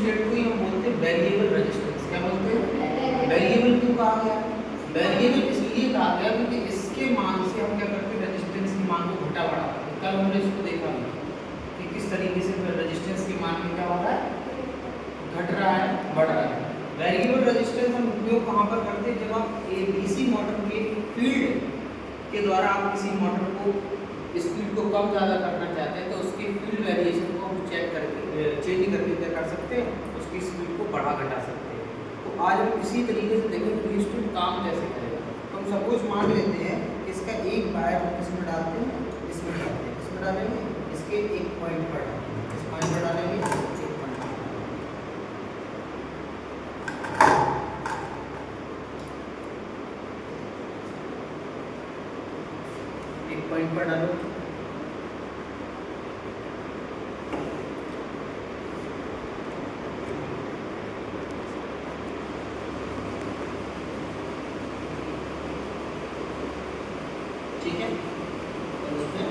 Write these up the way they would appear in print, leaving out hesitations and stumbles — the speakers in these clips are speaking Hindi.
स्टेट को ही हम बोलते हैं वेरिएबल रेजिस्टेंस। क्या बोलते हैं? वेरिएबल क्यों कहा गया? वेरिएबल इसलिए कहा गया क्योंकि इसके मान से हम क्या करते हैं, रेजिस्टेंस की मान को घटा बढ़ा करते हैं। कल हमने इसको देखा कि किस तरीके से रेजिस्टेंस के मान में क्या हो रहा है, घट रहा है, बढ़ रहा है। वेरिएबल रेजिस्टेंस हम उपयोग कहाँ पर करते हैं? जब आप डीसी मोटर के फील्ड के द्वारा आप किसी मोटर को स्पीड को कम ज़्यादा करना चाहते हैं तो उसके फील्ड वेरिएशन को हम चेंज करके चेंज करके क्या कर सकते हैं, उसकी स्पीड को बढ़ा घटा सकते हैं। तो आज हम इसी तरीके से देखें कि स्पीड काम कैसे करेगा। तो हम सपोज मान लेते हैं इसका एक वायर हम इसमें डालते हैं, इसमें डालते हैं, इसमें डालेंगे, इसके एक पॉइंट पर डालेंगे, इस पॉइंट पर डालेंगे, एक पॉइंट पर डालो, ठीक है। और उसमें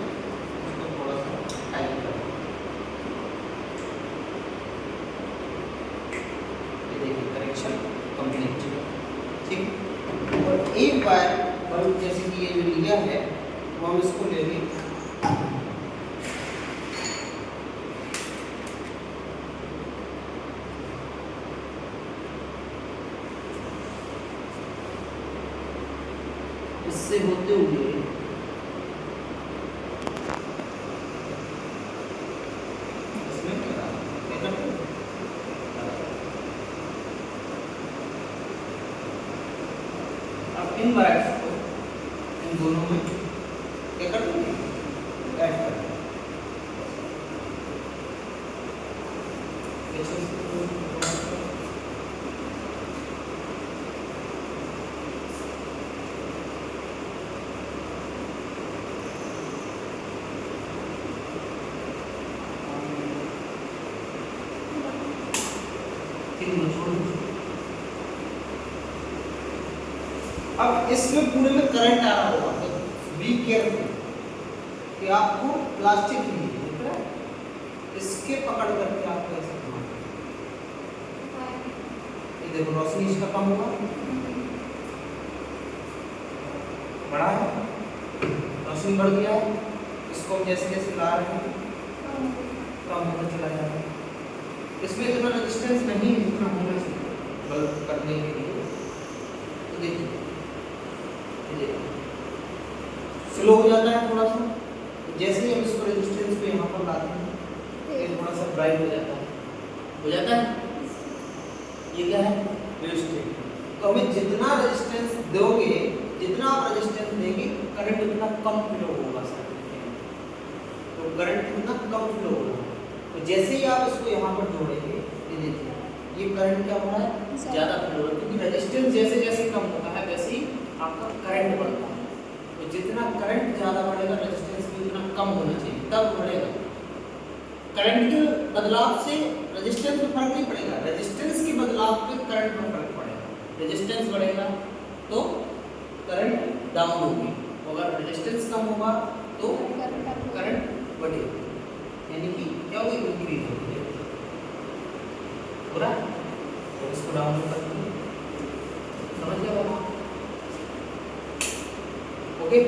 उसको थोड़ा सा टाइट करो, ये देखिए करेक्शन कंप्लीट, ठीक। और एक बार बल्ब जैसे कि ये जो लिया है वो हम इसको लेंगे, इससे होते हुए इन वायर्स को इन दोनों में क्या कर देंगे, ऐड कर देंगे। अब इसमें पूरे में करंट आ रहा होगा, तो बी केयरफुल कि आपको प्लास्टिक नहीं दिख रहा है, इसके पकड़ करके आपको ऐसे घुमाना है। ये देखो रोशनी इसका कम होगा, बड़ा है, रोशनी बढ़ गया है, इसको हम जैसे जैसे ला रहे हैं कम होता चला जा रहा है। इसमें इतना रेजिस्टेंस नहीं है जितना होना चाहिए बल्ब करने के लिए। तो देखिए स्लो हो जाता है थोड़ा सा, जैसे ही हम इसको रेजिस्टेंस पे यहाँ पर लाते हैं ये थोड़ा सा ब्राइट हो जाता है, ये क्या है, रेजिस्टेंस। तो हमें जितना रेजिस्टेंस दोगे, जितना आप रेजिस्टेंस देंगे करंट उतना कम फ्लो होगा सर्किट में, तो करंट उतना कम फ्लो होगा। तो जैसे ही आप इसको यहाँ पर जोड़ेंगे, ये देखिए ये करंट क्या हो रहा है, ज़्यादा फ्लो हो रहा है, क्योंकि रेजिस्टेंस जैसे जैसे कम होता है वैसे ही आपका करंट बढ़ता है। तो जितना करंट ज़्यादा बढ़ेगा रेजिस्टेंस भी उतना कम होना चाहिए, तब बढ़ेगा। करंट के बदलाव से रेजिस्टेंस में फर्क नहीं पड़ेगा, रेजिस्टेंस के बदलाव पे करंट में फर्क पड़ेगा। रेजिस्टेंस बढ़ेगा तो करंट डाउन होगी, अगर रेजिस्टेंस कम होगा तो करंट बढ़ेगा, यानी कि क्या होगी, इंक्रीज होगी। पूरा तो इसको डाउन करते हैं, समझ गया बात? ओके।